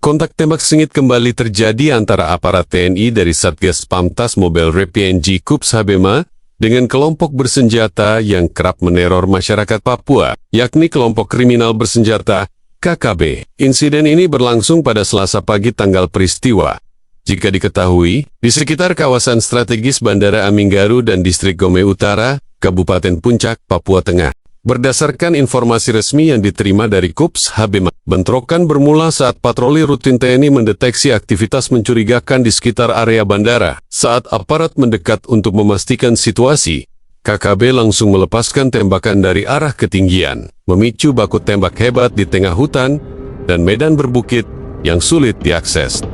Kontak tembak sengit kembali terjadi antara aparat TNI dari Satgas Pamtas Mobile RPNG KUPS Habema dengan kelompok bersenjata yang kerap meneror masyarakat Papua, yakni kelompok kriminal bersenjata KKB. Insiden ini berlangsung pada Selasa pagi tanggal peristiwa. Jika diketahui, di sekitar kawasan strategis Bandara Aminggaru dan Distrik Gome Utara, Kabupaten Puncak, Papua Tengah. Berdasarkan informasi resmi yang diterima dari KUPS Habema, bentrokan bermula saat patroli rutin TNI mendeteksi aktivitas mencurigakan di sekitar area bandara. Saat aparat mendekat untuk memastikan situasi, KKB langsung melepaskan tembakan dari arah ketinggian, memicu baku tembak hebat di tengah hutan dan medan berbukit yang sulit diakses.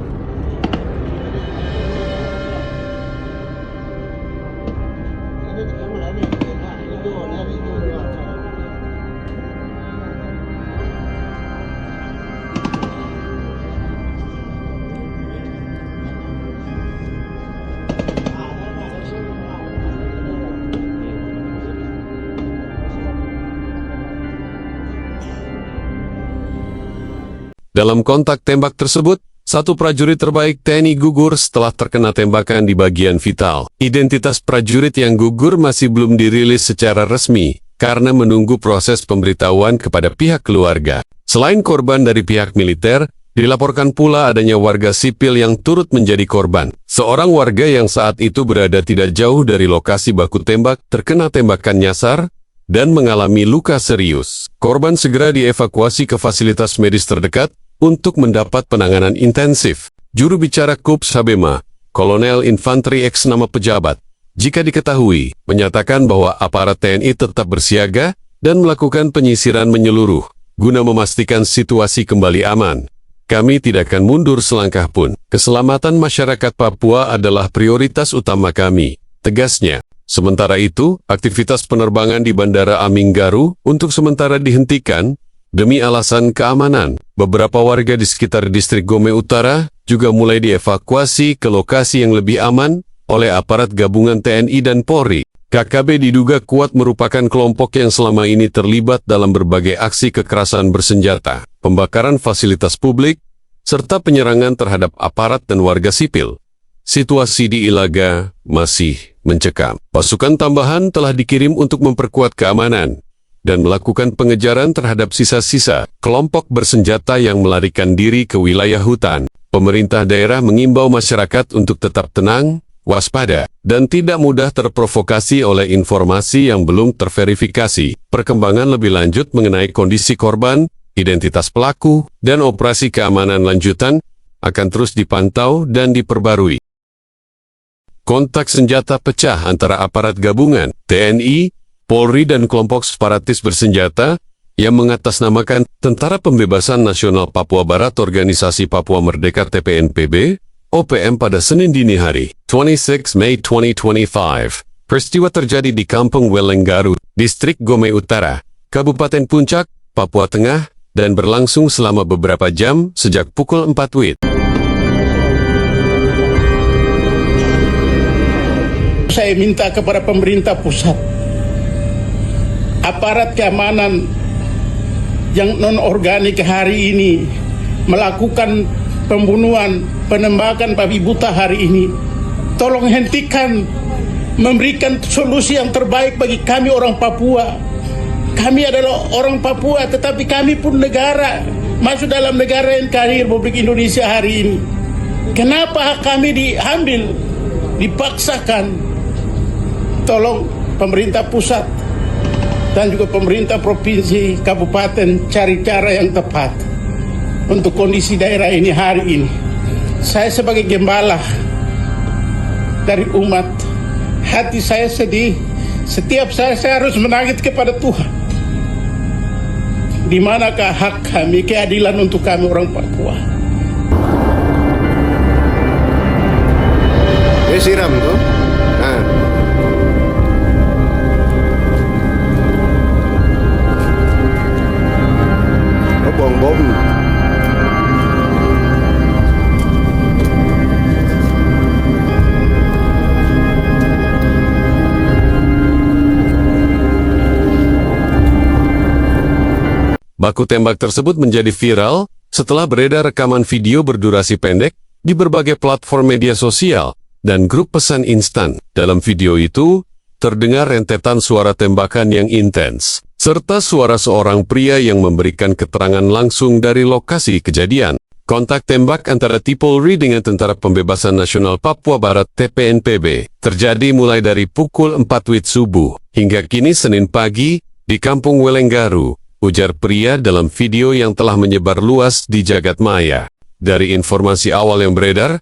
Dalam kontak tembak tersebut, satu prajurit terbaik TNI gugur setelah terkena tembakan di bagian vital. Identitas prajurit yang gugur masih belum dirilis secara resmi, karena menunggu proses pemberitahuan kepada pihak keluarga. Selain korban dari pihak militer, dilaporkan pula adanya warga sipil yang turut menjadi korban. Seorang warga yang saat itu berada tidak jauh dari lokasi baku tembak terkena tembakan nyasar dan mengalami luka serius. Korban segera dievakuasi ke fasilitas medis terdekat untuk mendapat penanganan intensif. Juru bicara KUPS Habema, Kolonel Infanteri X nama pejabat, jika diketahui, menyatakan bahwa aparat TNI tetap bersiaga dan melakukan penyisiran menyeluruh, guna memastikan situasi kembali aman. Kami tidak akan mundur selangkah pun. Keselamatan masyarakat Papua adalah prioritas utama kami, tegasnya. Sementara itu, aktivitas penerbangan di Bandara Aminggaru untuk sementara dihentikan demi alasan keamanan. Beberapa warga di sekitar Distrik Gome Utara juga mulai dievakuasi ke lokasi yang lebih aman oleh aparat gabungan TNI dan Polri. KKB diduga kuat merupakan kelompok yang selama ini terlibat dalam berbagai aksi kekerasan bersenjata, pembakaran fasilitas publik, serta penyerangan terhadap aparat dan warga sipil. Situasi di Ilaga masih mencekam. Pasukan tambahan telah dikirim untuk memperkuat keamanan dan melakukan pengejaran terhadap sisa-sisa kelompok bersenjata yang melarikan diri ke wilayah hutan. Pemerintah daerah mengimbau masyarakat untuk tetap tenang, waspada, dan tidak mudah terprovokasi oleh informasi yang belum terverifikasi. Perkembangan lebih lanjut mengenai kondisi korban, identitas pelaku, dan operasi keamanan lanjutan akan terus dipantau dan diperbarui. Kontak senjata pecah antara aparat gabungan, TNI, Polri dan kelompok separatis bersenjata yang mengatasnamakan Tentara Pembebasan Nasional Papua Barat Organisasi Papua Merdeka TPNPB, OPM pada Senin dini hari, 26 Mei 2025. Peristiwa terjadi di Kampung Welenggaru, Distrik Gome Utara, Kabupaten Puncak, Papua Tengah, dan berlangsung selama beberapa jam sejak pukul 4 WIB. Saya minta kepada pemerintah pusat, aparat keamanan yang non-organik hari ini melakukan pembunuhan, penembakan babi buta hari ini. Tolong hentikan, memberikan solusi yang terbaik bagi kami orang Papua. Kami adalah orang Papua, tetapi kami pun negara, masuk dalam negara NKRI Republik Indonesia hari ini. Kenapa kami diambil, dipaksakan? Tolong pemerintah pusat dan juga pemerintah provinsi, kabupaten cari cara yang tepat untuk kondisi daerah ini hari ini. Saya sebagai gembala dari umat, hati saya sedih. Setiap saya harus menangis kepada Tuhan. Di manakah hak kami, keadilan untuk kami orang Papua? Siram tuh. Nah. Bom. Baku tembak tersebut menjadi viral Setelah beredar rekaman video berdurasi pendek di berbagai platform media sosial dan grup pesan instan, dalam video itu terdengar rentetan suara tembakan yang intens, serta suara seorang pria yang memberikan keterangan langsung dari lokasi kejadian. Kontak tembak antara Polri dengan Tentara Pembebasan Nasional Papua Barat (TPNPB) terjadi mulai dari pukul 4 WIB subuh hingga kini Senin pagi di Kampung Welenggaru, ujar pria dalam video yang telah menyebar luas di jagat maya. Dari informasi awal yang beredar,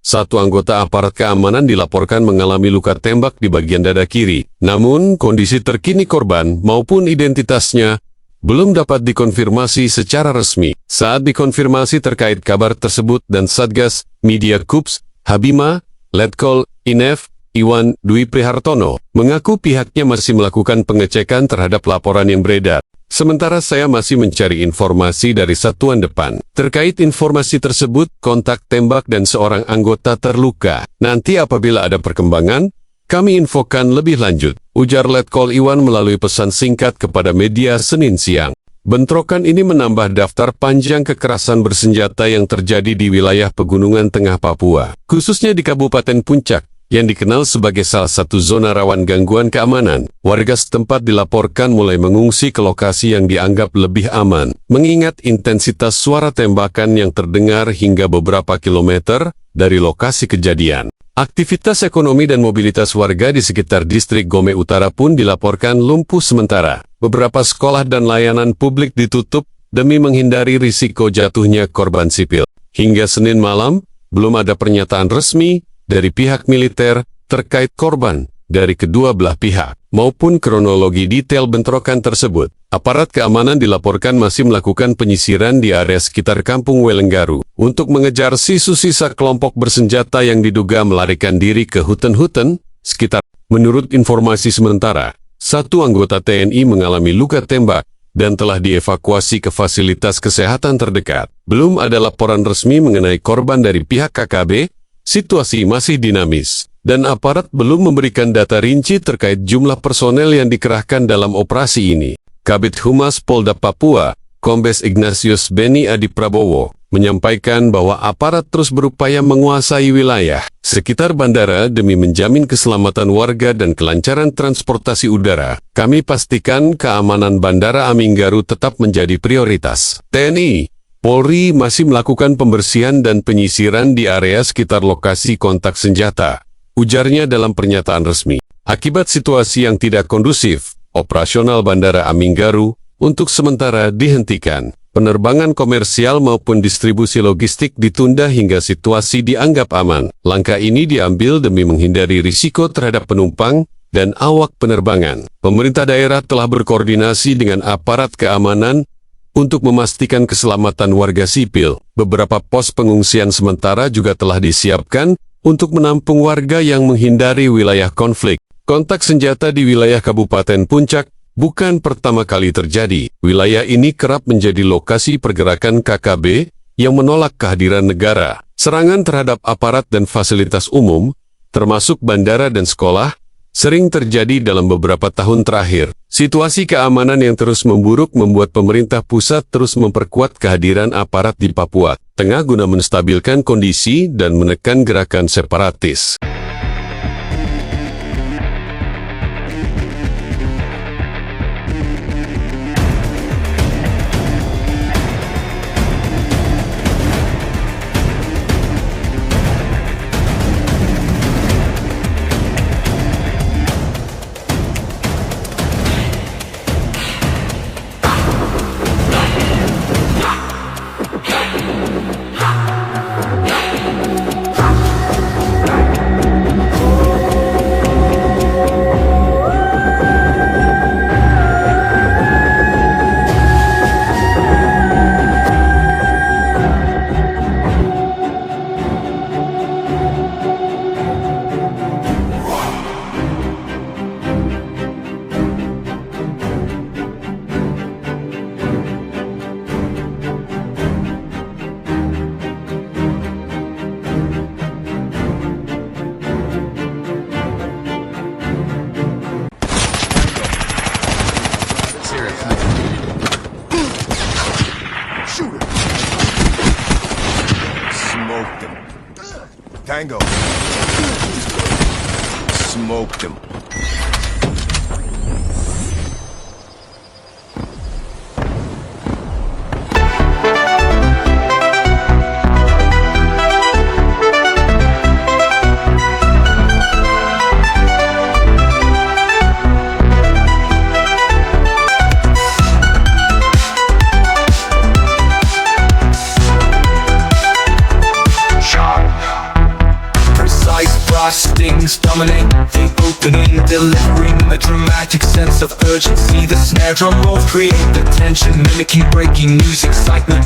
satu anggota aparat keamanan dilaporkan mengalami luka tembak di bagian dada kiri. Namun, kondisi terkini korban maupun identitasnya belum dapat dikonfirmasi secara resmi. Saat dikonfirmasi terkait kabar tersebut dan Satgas Media Kups, Habima, Letkol, Inef, Iwan Dwi Prihartono, mengaku pihaknya masih melakukan pengecekan terhadap laporan yang beredar. Sementara saya masih mencari informasi dari satuan depan. Terkait informasi tersebut, kontak tembak dan seorang anggota terluka. Nanti apabila ada perkembangan, kami infokan lebih lanjut, ujar Letkol Iwan melalui pesan singkat kepada media Senin siang. Bentrokan ini menambah daftar panjang kekerasan bersenjata yang terjadi di wilayah Pegunungan Tengah Papua, khususnya di Kabupaten Puncak, yang dikenal sebagai salah satu zona rawan gangguan keamanan. Warga setempat dilaporkan mulai mengungsi ke lokasi yang dianggap lebih aman, mengingat intensitas suara tembakan yang terdengar hingga beberapa kilometer dari lokasi kejadian. Aktivitas ekonomi dan mobilitas warga di sekitar distrik Gome Utara pun dilaporkan lumpuh sementara. Beberapa sekolah dan layanan publik ditutup demi menghindari risiko jatuhnya korban sipil. Hingga Senin malam, belum ada pernyataan resmi dari pihak militer terkait korban dari kedua belah pihak, maupun kronologi detail bentrokan tersebut. Aparat keamanan dilaporkan masih melakukan penyisiran di area sekitar Kampung Welenggaru untuk mengejar sisa-sisa kelompok bersenjata yang diduga melarikan diri ke hutan-hutan sekitar. Menurut informasi sementara, satu anggota TNI mengalami luka tembak dan telah dievakuasi ke fasilitas kesehatan terdekat. Belum ada laporan resmi mengenai korban dari pihak KKB. Situasi masih dinamis, dan aparat belum memberikan data rinci terkait jumlah personel yang dikerahkan dalam operasi ini. Kabid Humas Polda Papua, Kombes Ignatius Beni Adi Prabowo, menyampaikan bahwa aparat terus berupaya menguasai wilayah sekitar bandara demi menjamin keselamatan warga dan kelancaran transportasi udara. Kami pastikan keamanan Bandara Aminggaru tetap menjadi prioritas. TNI, Polri masih melakukan pembersihan dan penyisiran di area sekitar lokasi kontak senjata, ujarnya dalam pernyataan resmi. Akibat situasi yang tidak kondusif, operasional Bandara Aminggaru untuk sementara dihentikan. Penerbangan komersial maupun distribusi logistik ditunda hingga situasi dianggap aman. Langkah ini diambil demi menghindari risiko terhadap penumpang dan awak penerbangan. Pemerintah daerah telah berkoordinasi dengan aparat keamanan untuk memastikan keselamatan warga sipil. Beberapa pos pengungsian sementara juga telah disiapkan untuk menampung warga yang menghindari wilayah konflik. Kontak senjata di wilayah Kabupaten Puncak bukan pertama kali terjadi. Wilayah ini kerap menjadi lokasi pergerakan KKB yang menolak kehadiran negara. Serangan terhadap aparat dan fasilitas umum, termasuk bandara dan sekolah, sering terjadi dalam beberapa tahun terakhir. Situasi keamanan yang terus memburuk membuat pemerintah pusat terus memperkuat kehadiran aparat di Papua Tengah guna menstabilkan kondisi dan menekan gerakan separatis. Smoked him. Tango. Smoked him. Precise frostings dominate the opening, delivering a dramatic sense of urgency. The snare drum rolls create the tension, mimicking breaking news excitement.